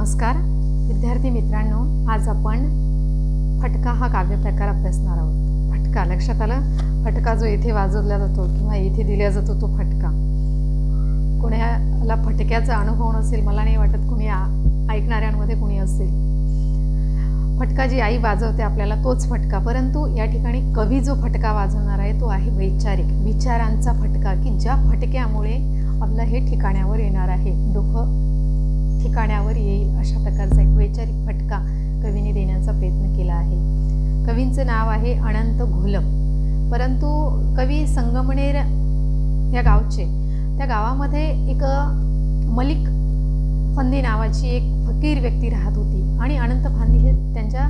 नमस्कार विद्यार्थी मित्रांनो, आज आपण फटका हा काव्यप्रकार अभ्यासणार आहोत। फटका लक्षात आलं? फटका जो इथे वाजवला जातो किंवा इथे दिला जातो तो फटका। कोणाला फटक्याचा अनुभव नसेल, मला नाही वाटत कोणी ऐकणाऱ्यांमध्ये कोणी असेल। फटका जी आई वाजवते आपल्याला तोच फटका, परंतु या ठिकाणी कवी जो फटका वाजवणार आहे तो आहे वैचारिक विचारांचा फटका, की ज्या फटक्यामुळे आपलं हे ठिकाण्यावर येणार आहे, डोकं ठिकाण्यावर येईल अशा प्रकारचा एक वैचारिक फटका कवीने देण्याचा प्रयत्न केला आहे। कवींचं नाव आहे अनंत घोलप, परंतु कवी संगमनेर या गावचे, त्या गावामध्ये एक मलिक फंदी नावाची एक फकीर व्यक्ती राहत होती आणि अनंत फांदी हे त्यांच्या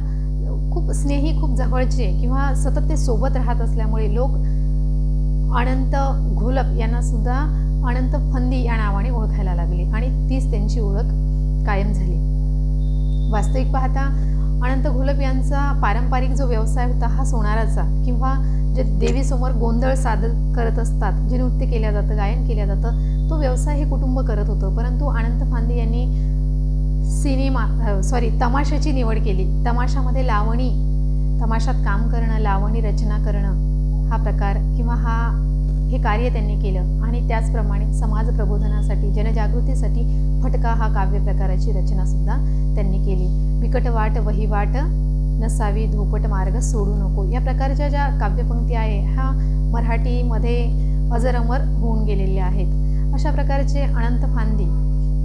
खूप स्नेही, खूप जवळचे किंवा सतत ते सोबत राहत असल्यामुळे लोक अनंत घोलप यांना सुद्धा अनंत फंदी या नावाने ओळखायला लागले आणि तीच त्यांची ओळख कायम झाली। वास्तविक पाहता अनंत घोलप यांचा पारंपरिक जो व्यवसाय होता हा सोनाराचा, किंवा जे देवीसमोर गोंधळ सादर करत असतात, जे नृत्य केल्या जातं, गायन केल्या जातं, तो व्यवसाय हे कुटुंब करत होतं। परंतु अनंत फांदी यांनी तमाशाची निवड केली। तमाशामध्ये लावणी, तमाशात काम करणं, लावणी रचना करणं हा प्रकार किंवा हे कार्य त्यांनी केलं आणि त्याचप्रमाणे समाज प्रबोधनासाठी, जनजागृतीसाठी फटका हा काव्य प्रकाराची रचना सुद्धा त्यांनी केली। बिकट वाट वहिवाट नसावी, धोपट मार्ग सोडू नको, या प्रकारच्या ज्या काव्यपंक्ती आहे ह्या मराठीमध्ये अजरामर होऊन गेलेल्या आहेत। अशा प्रकारचे अनंत फांदी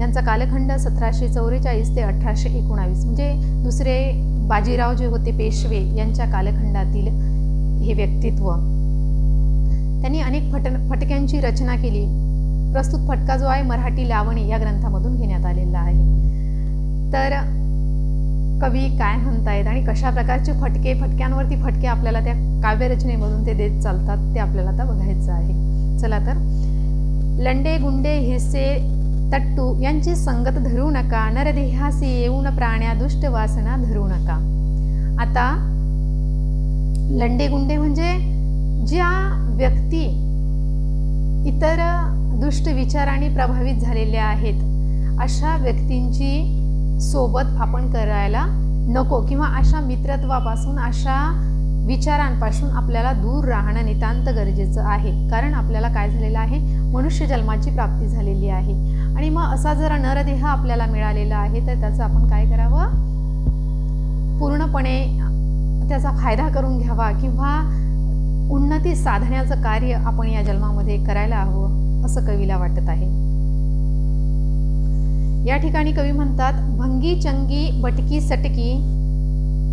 यांचा कालखंड 1744 ते 1819, म्हणजे दुसरे बाजीराव जे होते पेशवे यांच्या कालखंडातील हे व्यक्तित्व। त्यांनी अनेक फटक्यांची रचना केली। प्रस्तुत फटका जो आहे मराठी लावणी या ग्रंथामधून घेण्यात आलेला आहे। तर कवी काय म्हणतायत आणि कशा प्रकारचे फटक्यांवरती फटके आपल्याला त्या काव्यरचनेमधून ते देत चालतात ते आपल्याला आता बघायचं आहे। चला तर, लंडे गुंडे हिरसे तट्टू यांची संगत धरू नका, नरदेहासी येऊन प्राण्या दुष्ट वासना धरू नका। आता लंडे गुंडे म्हणजे ज्या व्यक्ती इतर दुष्ट विचारांनी प्रभावित झालेल्या आहेत, अशा व्यक्तींची सोबत आपण करायला नको, किंवा अशा मित्रत्वापासून, अशा विचारांपासून आपल्याला दूर राहणं नितांत गरजेचं आहे। कारण आपल्याला काय झालेलं आहे, मनुष्य जन्माची प्राप्ती झालेली आहे आणि मग असा जर नरदेह आपल्याला मिळालेला आहे तर त्याचं आपण काय करावं, पूर्णपणे त्याचा फायदा करून घ्यावा किंवा उन्नती साधण्याचं कार्य आपण या जन्मामध्ये करायला हवं असं कवीला वाटत आहे। या ठिकाणी कवी म्हणतात, भंगी चंगी बटकी सटकी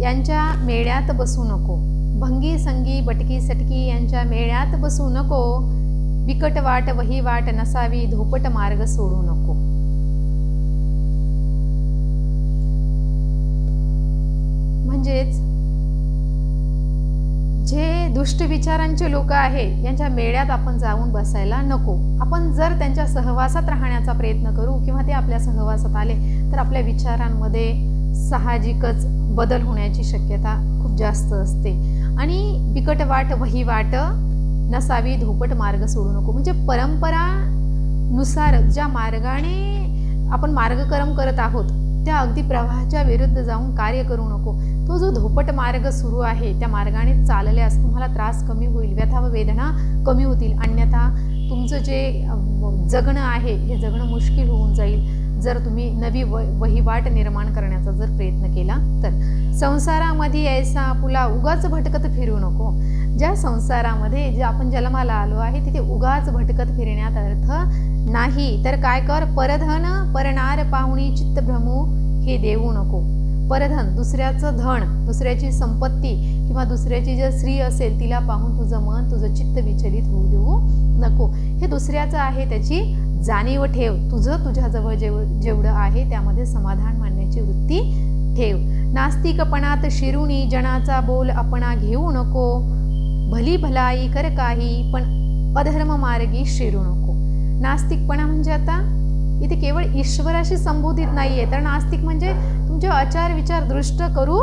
यांच्या मेळ्यात बसू नको, भंगी संगी बटकी सटकी यांच्या मेळ्यात बसू नको, बिकट वाट वहिवाट नसावी, धोपट मार्ग सोडू नको। म्हणजेच जे दुष्ट विचारांचे लोक आहे यांच्या मेळ्यात आपण जाऊन बसायला नको। आपण जर त्यांच्या सहवासात राहण्याचा प्रयत्न करू किंवा ते आपल्या सहवासात आले तर आपल्या विचारांमध्ये साहजिकच बदल होण्याची शक्यता खूप जास्त असते। आणि बिकट वाट वहिवाट नसावी, धोपट मार्ग सोडू नको, म्हणजे परंपरानुसार ज्या मार्गाने आपण मार्गक्रम करत आहोत त्या अगदी प्रवाहाच्या विरुद्ध जाऊन कार्य करू नको। तो जो धोपट मार्ग सुरू आहे त्या मार्गाने चालल्यास तुम्हाला त्रास कमी होईल, व्यथा व वेदना कमी होतील, अन्यथा तुमचं जे जगणं आहे हे जगणं मुश्किल होऊन जाईल जर तुम्ही नवी वहिवाट निर्माण करण्याचा जर प्रयत्न केला तर। संसारामध्ये ऐसा आपुला उगाच भटकत फिरू नको, ज्या संसारामध्ये जे आपण जन्माला आलो आहे तिथे उगाच भटकत फिरण्यात अर्थ नाही। तर काय कर, परधन परनार पाहुणी चित्त भ्रमू हे देऊ नको। परधन दुसऱ्याचं धन, दुसऱ्याची संपत्ती किंवा दुसऱ्याची जर स्त्री असेल तिला पाहून तुझं मन, तुझं चित्त विचलित होऊ देऊ नको। हे दुसऱ्याचं आहे त्याची जाणीव ठेव, तुझं तुझ्याजवळ जेवढं आहे त्यामध्ये समाधान मानण्याची वृत्ती ठेव। नास्तिकपणात शिरुनी जनाचा बोल आपणा घेऊ नको, भली भलाई कर काही पण अधर्म मार्गी शिरू नको। नास्तिकपणा म्हणजे आता इथे केवळ ईश्वराशी संबोधित नाही आहे, तर नास्तिक म्हणजे तुमचे आचार विचार दृष्ट करू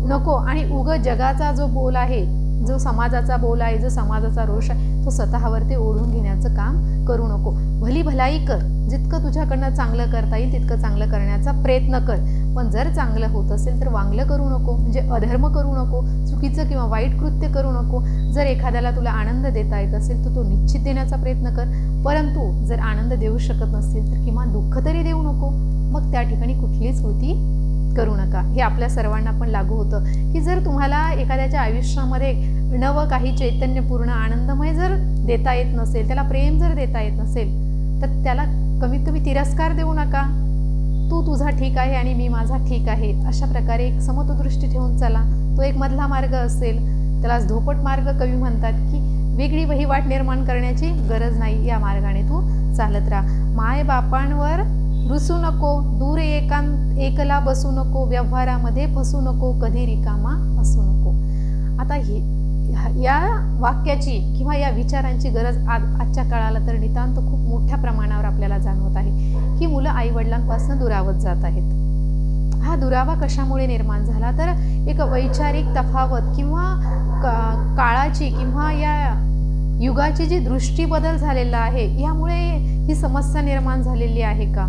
नको आणि उग जगाचा जो बोल आहे, जो समाजाचा बोल आहे, जो समाजाचा रोष आहे, तो स्वतःवरती ओढून घेण्याचं काम करू नको. भली भलाई कर, जितकं तुझ्याकडनं चांगलं करता येईल तितकं चांगलं करण्याचा प्रयत्न कर. पण जर चांगलं होत असेल तर वांगलं करू नको, म्हणजे अधर्म करू नको, चुकीचं किंवा वाईट कृत्य करू नको. जर एखाद्याला तुला आनंद देता येत असेल तर तो निश्चित देण्याचा प्रयत्न कर. परंतु जर आनंद देऊ शकत नसेल तर किमान दुःख तरी देऊ नको. मग त्या ठिकाणी कुठलीच कृती करू नका. हे आपल्या सर्वांना पण लागू होतं की जर तुम्हाला एखाद्याच्या आयुष्यामध्ये नवं काही चैतन्यपूर्ण आनंदमय जर देता येत नसेल, त्याला प्रेम जर देता येत नसेल तर त्याला कमीत कमी तिरस्कार देऊ नका. तू तुझा ठीक आहे आणि मी माझा ठीक आहे, अशा प्रकारे एक समत्वदृष्टी ठेवून चला. तो एक मधला मार्ग असेल, त्याला धोपट मार्ग कवी म्हणतात की वेगळी वहिवाट निर्माण करण्याची गरज नाही, या मार्गाने तू चालत राहा. माय बापांवर रुसू नको, दूर एकला बसू नको, व्यवहारामध्ये फसू नको, कधी रिकामा असू नको. आता या वाक्याची किंवा या विचारांची गरज आजच्या काळाला तर नितांत खूप मोठ्या प्रमाणावर आपल्याला जाणवत आहे की मुलं आईवडिलांपासून दुरावत जात आहेत. हा दुरावा कशामुळे निर्माण झाला तर एक वैचारिक तफावत किंवा काळाची किंवा या युगाची जी दृष्टी बदल झालेला आहे, यामुळे ही समस्या निर्माण झालेली आहे का,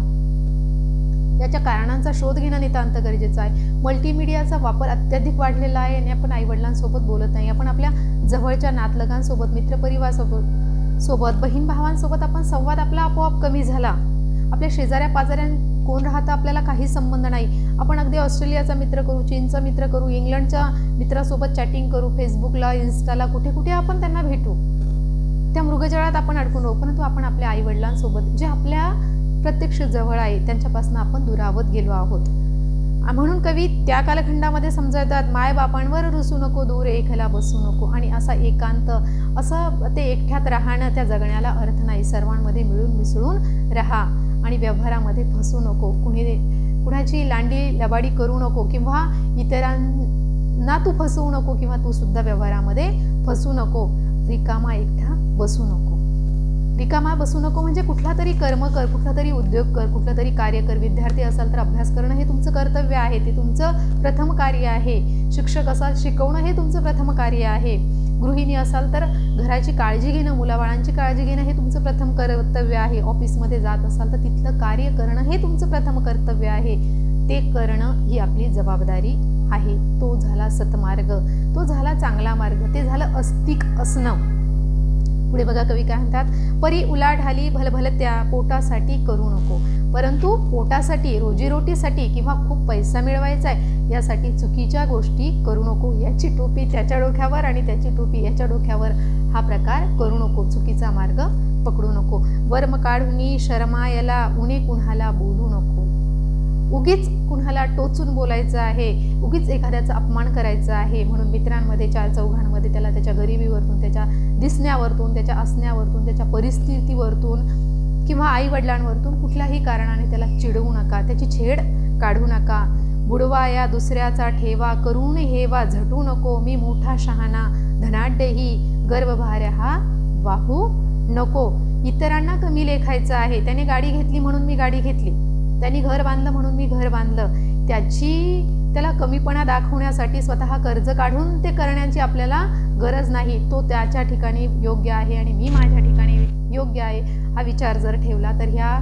याच्या कारणांचा शोध घेणं नितांत गरजेचं आहे. मल्टीमीडियाचा वापर अत्याधिक वाढलेला आहे आणि आपण आईवडिलांसोबत बोलत नाही. आपण आपल्या जवळच्या नातलगांसोबत, मित्रपरिवारासोबत, बहीण भावांसोबत आपण संवाद आपला आपोआप कमी झाला. आपल्या शेजाऱ्या पाजाऱ्यां कोण राहतं आपल्याला काही संबंध नाही. आपण अगदी ऑस्ट्रेलियाचा मित्र करू, चीनचा मित्र करू, इंग्लंडच्या मित्रासोबत चॅटिंग करू, फेसबुकला, इन्स्टाला, कुठे कुठे आपण त्यांना भेटू. त्या मृगजळात आपण अडकून राहू. परंतु आपण आपल्या आईवडिलांसोबत जे आपल्या प्रत्यक्ष जवळ आहे त्यांच्यापासून आपण दुरावत गेलो आहोत. म्हणून कवी त्या कालखंडामध्ये समजवतात, माय बापांवर रुसू नको, दूर एकला बसू नको. आणि असा एकांत, असं ते एकट्यात राहणं, त्या जगण्याला अर्थ नाही. सर्वांमध्ये मिळून मिसळून राहा आणि व्यवहारामध्ये फसू नको. कुणाची लांडी लबाडी करू नको किंवा इतरांना तू फसवू नको किंवा तू सुद्धा व्यवहारामध्ये फसू नको. रिकामा एकटा बसू नको. रिकामा बसू नको म्हणजे कुठला तरी कर्म कर, कुठला तरी उद्योग कर, कुठलं तरी कार्य कर. विद्यार्थी असाल तर अभ्यास करणं हे तुमचं कर्तव्य आहे, ते तुमचं प्रथम कार्य आहे. शिक्षक असाल, शिकवणं हे तुमचं प्रथम कार्य आहे. गृहिणी असाल तर घराची काळजी घेणं, मुलाबाळांची काळजी घेणं हे तुमचं प्रथम कर्तव्य आहे. ऑफिसमध्ये जात असाल तर तिथलं कार्य करणं हे तुमचं प्रथम कर्तव्य आहे. ते करणं ही आपली जबाबदारी आहे. तो झाला सत्मार्ग, तो झाला चांगला मार्ग, ते झालं अस्तिक असणं. पुढे बघा कवी काय म्हणतात, परी उलाढाली भलभलत्या पोटासाठी करू नको. परंतु पोटासाठी, रोजीरोटीसाठी किंवा खूप पैसा मिळवायचा आहे यासाठी चुकीच्या गोष्टी करू नको. याची टोपी त्याच्या डोक्यावर आणि त्याची टोपी याच्या डोक्यावर, हा प्रकार करू नको. चुकीचा मार्ग पकडू नको. वर्म काढूनी शर्मायला उणे कुणाला बोलू नको. उगीच कुणाला टोचून बोलायचं आहे, उगीच एखाद्याचा अपमान करायचा आहे म्हणून मित्रांमध्ये, चार चौघांमध्ये त्याला त्याच्या गरिबीवरतून, त्याच्या दिसण्यावरतून, त्याच्या असण्यावरतून, त्याच्या परिस्थितीवरतून किंवा आईवडिलांवरतून कुठल्याही कारणाने त्याला चिडवू नका, त्याची छेड काढू नका. बुडवा या दुसऱ्याचा ठेवा, करून हेवा झटू नको. मी मोठा शहाणा, धनाढ्यही, गर्वभार्या हा वाहू नको. इतरांना कमी लेखायचं आहे. त्याने गाडी घेतली म्हणून मी गाडी घेतली, त्यांनी घर बांधलं म्हणून मी घर बांधलं. त्याला कमीपणा दाखवण्यासाठी स्वतः कर्ज काढून ते करण्याची आपल्याला गरज नाही. तो त्याच्या ठिकाणी योग्य आहे आणि मी माझ्या ठिकाणी योग्य आहे, हा विचार जर ठेवला तर ह्या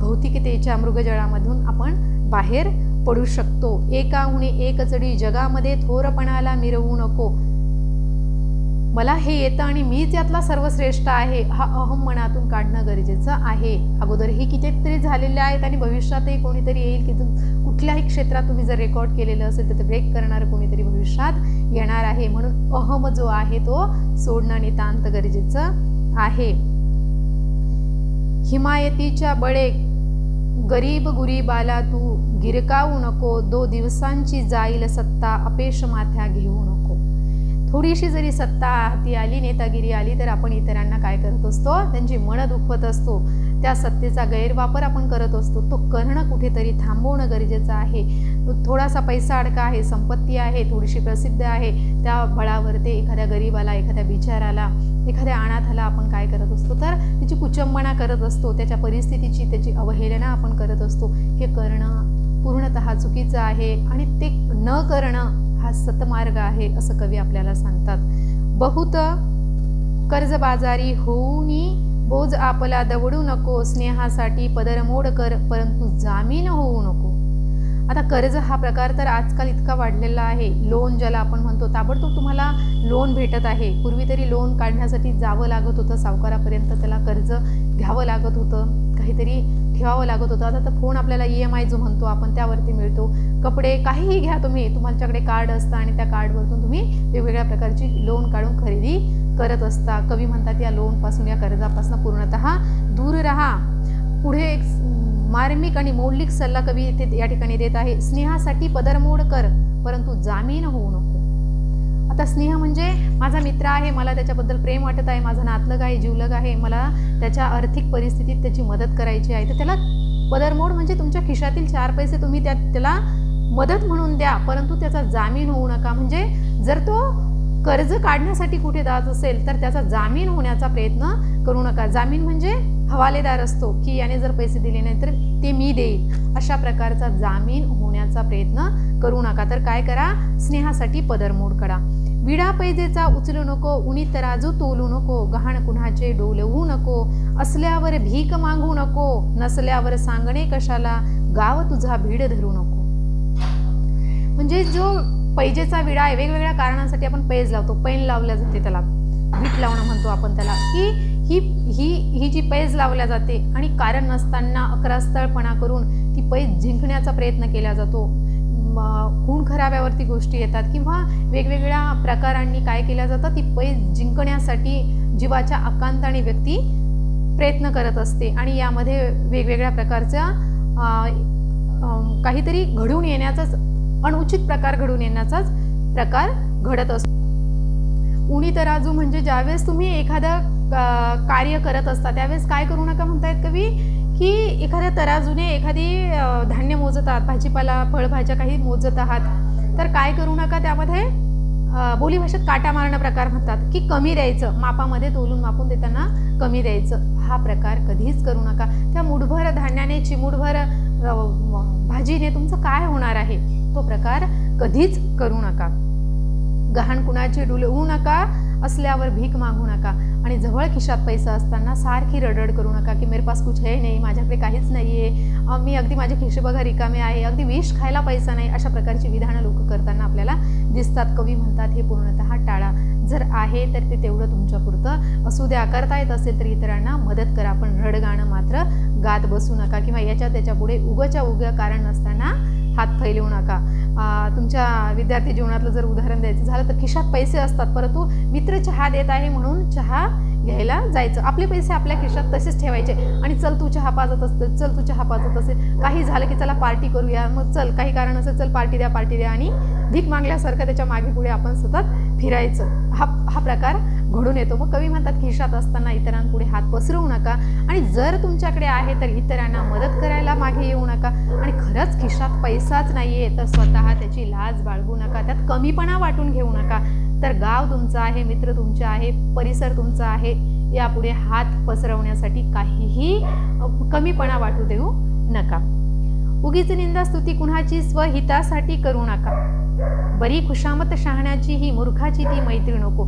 भौतिकतेच्या मृगजळामधून आपण बाहेर पडू शकतो. एकाहुणे एक चढी जगामध्ये थोरपणाला मिरवू नको. मला हे येतं आणि मीच यातला सर्वश्रेष्ठ आहे, हा अहम मनातून काढणं गरजेचं आहे. अगोदरही कितीतरी झालेले आहेत आणि भविष्यातही कोणीतरी येईल की कुठल्याही क्षेत्रात तुम्ही जर रेकॉर्ड केलेलं असेल तर ते ब्रेक करणारं कोणीतरी भविष्यात येणार आहे. म्हणून अहम जो आहे तो सोडणं नितांत गरजेचं आहे. हिमायतीच्या बळे गरीब गुरीबाला तू गिरकावू नको. 2 दिवसांची जाईल सत्ता, अपेश माथ्या घेऊ नको. थोडीशी जरी सत्ता हाती आली, नेतागिरी आली तर आपण इतरांना काय करत असतो, त्यांची मनं दुखवत असतो. त्या सत्तेचा गैरवापर आपण करत असतो. तो करणं कुठेतरी थांबवणं गरजेचं आहे. थोडासा पैसा अडका आहे, संपत्ती आहे, थोडीशी प्रसिद्ध आहे, त्या बळावर ते एखाद्या गरीबाला, एखाद्या बिचाराला, एखाद्या अनाथाला आपण काय करत असतो तर त्याची कुचंबणा करत असतो. त्याच्या परिस्थितीची, त्याची अवहेलना आपण करत असतो. हे करणं पूर्णतः चुकीचं आहे आणि ते न करणं हा सतमार्ग आहे असं कवी आपल्याला सांगतात। बहुत कर्जबाजारी होऊनी बोज आपला दवडू नको, स्नेहासाठी पदरमोड कर परंतु जामीन होऊ नको। आता कर्ज हा प्रकार तर आजकाल इतका वाढलेला आहे, लोन ज्याला आपण म्हणतो, ताबडतोब तुम्हाला लोन भेटत आहे। पूर्वी तरी लोन काढण्यासाठी जावं लागत होतं सावकारापर्यंत, त्याला कर्ज घ्यावं लागत होतं, काहीतरी ठेवावं लागत होतं। आता तर फोन आपल्याला EMI जो म्हणतो आपण त्यावरती मिळतो, कपडे काहीही घ्या तुम्ही, तुमच्याकडे कार्ड असतं आणि त्या कार्डवरतून तुम्ही वेगवेगळ्या प्रकारची लोन काढून खरेदी करत असता। कवी म्हणतात या लोनपासून, या कर्जापासून पूर्णतः दूर राहा। पुढे एक मार्मिक आणि मौलिक सल्ला कवी या ठिकाणी देत आहे, स्नेहासाठी पदरमोड कर परंतु जामीन होऊ नको। आता स्नेह म्हणजे माझा मित्र आहे, मला त्याच्याबद्दल प्रेम वाटत आहे, माझा नातलग आहे, जीवलग आहे, मला त्याच्या आर्थिक परिस्थितीत त्याची मदत करायची आहे, तर त्याला पदरमोड म्हणजे तुमच्या खिशातील 4 पैसे तुम्ही त्याला मदत म्हणून द्या, परंतु त्याचा जामीन होऊ नका। म्हणजे जर तो कर्ज काढण्यासाठी कुठे जात असेल तर त्याचा जामीन होण्याचा प्रयत्न करू नका। जामीन म्हणजे हवालेदार असतो, की याने जर पैसे दिले नाही तर ते मी देईल, अशा प्रकारचा जामीन होण्याचा प्रयत्न करू नका। तर काय करा, स्नेहासाठी पदरमोड करा। विडा पैजेचा उचलू नको, उनी तराजू तोलू नको, गहाण कुणाचे डोलवू नको, असल्यावर भीक मागू नको, नसल्यावर सांगणे कशाला, गाव तुझा भीड धरू नको। म्हणजे जो पैजेचा विडा आहे, वेगवेगळ्या कारणांसाठी आपण पैज लावतो, पैन लावल्या जाते, त्याला वीट लावणं म्हणतो आपण त्याला, की ही जी पैज लावल्या जाते आणि कारण नसताना अकरास्थळपणा करून ती पैज जिंकण्याचा प्रयत्न केला जातो। खून खराब्यावरती गोष्टी येतात किंवा वेगवेगळ्या प्रकारांनी काय केलं जातं, ती पैज जिंकण्यासाठी जीवाच्या आकांताने व्यक्ती प्रयत्न करत असते आणि यामध्ये वेगवेगळ्या प्रकारच्या काहीतरी घडून येण्याचाच, अनुचित प्रकार घडून येण्याचाच प्रकार घडत असतो। उनी तराजू म्हणजे ज्यावेळेस तुम्ही एखादं कार्य करत असता त्यावेळेस काय करू नका म्हणतायत कवी, की एखाद्या तराजूने एखादी धान्य मोजत आहात, भाजीपाला फळभाज्या काही मोजत आहात, तर काय करू नका, त्यामध्ये बोलीभाषेत काटा मारणं प्रकार म्हणतात, की कमी द्यायचं, मापामध्ये तोलून मापून देताना कमी द्यायचं, हा प्रकार कधीच करू नका। त्या मुठभर धान्याने चिमुटभर भाजीने तुमचं काय होणार आहे, तो प्रकार कधीच करू नका। गहाण कुणाची डुलवू नका, असल्यावर भीक मागू नका आणि जवळ खिशात पैसा असताना सारखी रडरड करू नका, की मेरे पास कुछ है नाही, माझ्याकडे काहीच नाही आहे, मी अगदी माझे खिशे बघा रिकामे आहे, अगदी विष खायला पैसा नाही, अशा प्रकारची विधानं लोक करताना आपल्याला दिसतात। कवी म्हणतात हे पूर्णतः टाळा, जर आहे तर ते तेवढं तुमच्यापुरतं असू द्या, करता येत असेल तर इतरांना मदत करा, पण रडगाणं मात्र गात बसू नका किंवा त्याच्या पुढे उगच्या उगं कारण नसताना हात फैलवू नका। तुमच्या विद्यार्थी जीवनातलं जर उदाहरण द्यायचं झालं तर खिशात पैसे असतात, परंतु मित्र चहा देत आहे म्हणून चहा घ्यायला जायचं, आपले पैसे आपल्या खिशात तसेच ठेवायचे आणि चल तू चहा पाजत असते, चल तू चहा पाजत असेल, काही झालं की चला पार्टी करूया, मग चल काही कारण असेल चल पार्टी द्या आणि भीक मागल्यासारखं त्याच्या मागे पुढे आपण सतत फिरायचं, हा प्रकार घडून येतो। मग कवी म्हणतात खिशात असताना इतरांपुढे हात पसरवू नका आणि जर तुमच्याकडे आहे तर इतरांना मदत करायला मागे येऊ नका आणि खरंच खिशात पैसाच नाहीये तर स्वतः त्याची लाज बाळगू नका, त्यात कमीपणा वाटून घेऊ नका, तर गाव तुमचं आहे, मित्र तुमचे आहे, परिसर तुमचा आहे, यापुढे हात पसरवण्यासाठी काहीही कमीपणा वाटू देऊ नका। उगीच निंदा स्तुती कुणाची स्वहितासाठी करू नका, बरी खुशामत शहाण्याची ही मूर्खाची ती मैत्री नको।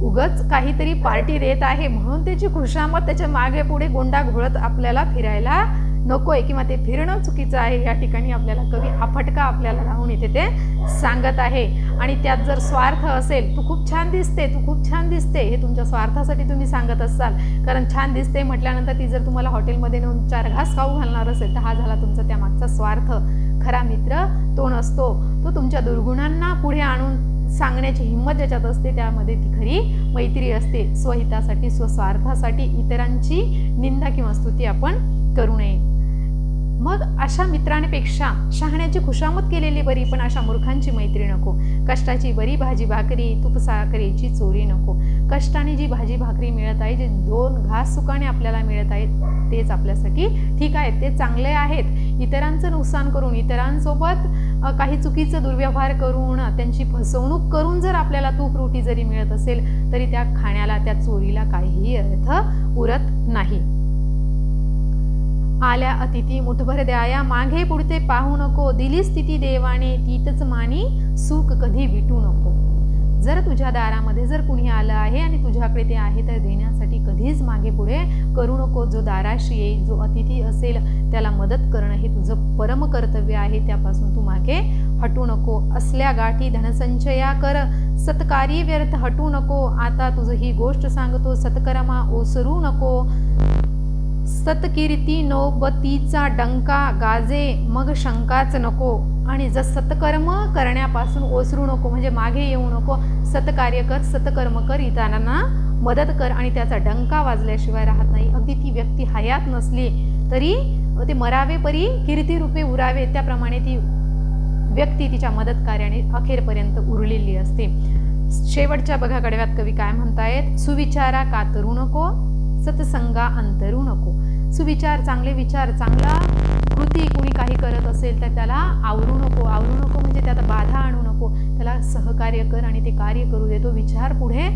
उगच काहीतरी पार्टी देत आहे म्हणून त्याची खुशामत त्याच्या मागे पुढे गोंडा घोळत आपल्याला फिरायला नकोय किंवा ते फिरणं चुकीचं आहे, या ठिकाणी आपल्याला कवी हा फटका आपल्याला लावून इथे ते सांगत आहे। आणि त्यात जर स्वार्थ असेल, तू खूप छान दिसते, तू खूप छान दिसते, हे तुमच्या स्वार्थासाठी तुम्ही सांगत असाल, कारण छान दिसते म्हटल्यानंतर ती जर तुम्हाला हॉटेलमध्ये नेऊन 4 घास खाऊ घालणार असेल तर हा झाला तुमचा त्यामागचा स्वार्थ। खरा मित्र तो नसतो, तो तुमच्या दुर्गुणांना पुढे आणून सांगण्याची हिंमत ज्याच्यात असते त्यामध्ये ती खरी मैत्री असते। स्वहितासाठी स्वस्वार्थासाठी इतरांची निंदा किंवा स्तुती आपण करू नये। मग अशा मित्रांपेक्षा शहाण्याची खुशामत केलेली बरी, पण अशा मूर्खांची मैत्री नको। कष्टाची बरी भाजी भाकरी, तूप साखरेची चोरी नको। कष्टाने जी भाजी भाकरी मिळत आहे, जे 2 घास सुखाने आपल्याला मिळत आहेत तेच आपल्यासाठी ठीक आहे, ते चांगले आहेत। इतरांचं नुकसान करून, इतरांसोबत काही चुकीचं दुर्व्यवहार करून, त्यांची फसवणूक करून जर आपल्याला तूप रोटी जरी मिळत असेल तरी त्या खाण्याला, त्या चोरीला काहीही अर्थ उरत नाही। आल्या अतिथी मुठभर द्याया, मागे पुढते पाहू नको, दिली स्थिती देवाने तीतच मानी, सुख कधी विटू नको. जर तुझ्या दारामध्ये जर कुणी आलं आहे आणि तुझ्याकडे ते आहे तर देण्यासाठी कधीच मागे पुढे करू नको. जो दाराशी येईल, जो अतिथी असेल, त्याला मदत करणं हे तुझं परम कर्तव्य आहे. त्यापासून तू मागे हटू नको. असल्या गाठी धनसंचया कर, सत्कारी व्यर्थ हटू नको. आता तुझं ही गोष्ट सांगतो, सत्कर्मा ओसरू नको. सत्कीर्ती नोबतीचा डंका गाजे, मग शंकाच नको. आणि जर सत्कर्म करण्यापासून ओसरू नको म्हणजे मागे येऊ नको. सत्कार्य कर, सत्कर्म कर, इतरांना मदत कर आणि त्याचा डंका वाजल्याशिवाय राहत नाही. अगदी ती व्यक्ती हयात नसली तरी ते मरावे परी कीर्तिरूपे उरावे, त्याप्रमाणे ती व्यक्ती तिच्या मदत कार्याने अखेरपर्यंत उरलेली असते. शेवटच्या बघा कडव्यात कवी काय म्हणतायत, सुविचारा कातरू नको, सत्संगा अंतरू नको. सुविचार, चांगले विचार, चांगला कृती कुणी काही करत असेल तर त्याला आवरू नको. आवरू नको म्हणजे त्यात बाधा आणू नको. त्याला सहकार्य कर आणि ते कार्य करू दे. तो विचार पुढे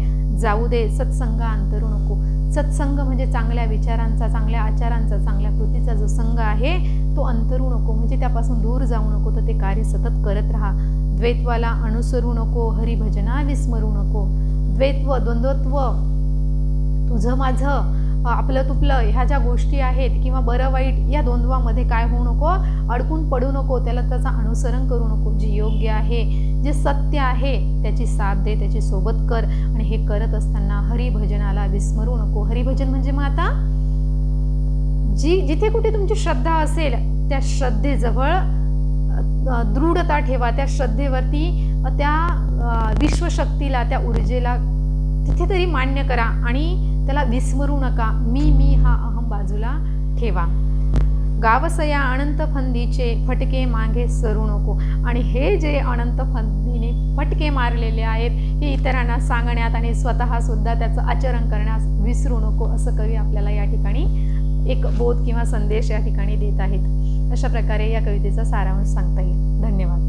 जाऊ दे. सत्संगा अंतरू नको. सत्संग म्हणजे चांगल्या विचारांचा, चांगल्या आचारांचा, चांगल्या कृतीचा जो संघ आहे तो अंतरू नको म्हणजे त्यापासून दूर जाऊ नको. तर ते कार्य सतत करत राहा. द्वैत्वाला अनुसरू नको, हरिभजना विस्मरू नको. द्वैत्व, द्वंद्वत्व, तुझं माझं, आपलं तुपलं, ह्या ज्या गोष्टी आहेत किंवा बरं वाईट या द्वंद्वामध्ये काय होऊ नको, अडकून पडू नको. त्याला त्याचं अनुसरण करू नको. जे योग्य आहे, जे सत्य आहे त्याची साथ दे, त्याची सोबत कर. आणि हे करत असताना हरिभजनाला विस्मरू नको. हरिभजन म्हणजे मग आता जिथे कुठे तुमची श्रद्धा असेल त्या श्रद्धेजवळ दृढता ठेवा. त्या श्रद्धेवरती, त्या विश्वशक्तीला, त्या ऊर्जेला तिथे तरी मान्य करा आणि त्याला विस्मरू नका. मी हा अहम बाजूला ठेवा. गावसया अनंत फंदीचे फटके मागे सरू नको. आणि हे जे अनंत फंदीने फटके मारलेले आहेत हे इतरांना सांगण्यात आणि स्वतः सुद्धा त्याचं आचरण करण्यास विसरू नको, असं कवी आपल्याला या ठिकाणी एक बोध किंवा संदेश या ठिकाणी देत आहेत. अशा प्रकारे या कवितेचा सारांश सांगता येईल. धन्यवाद.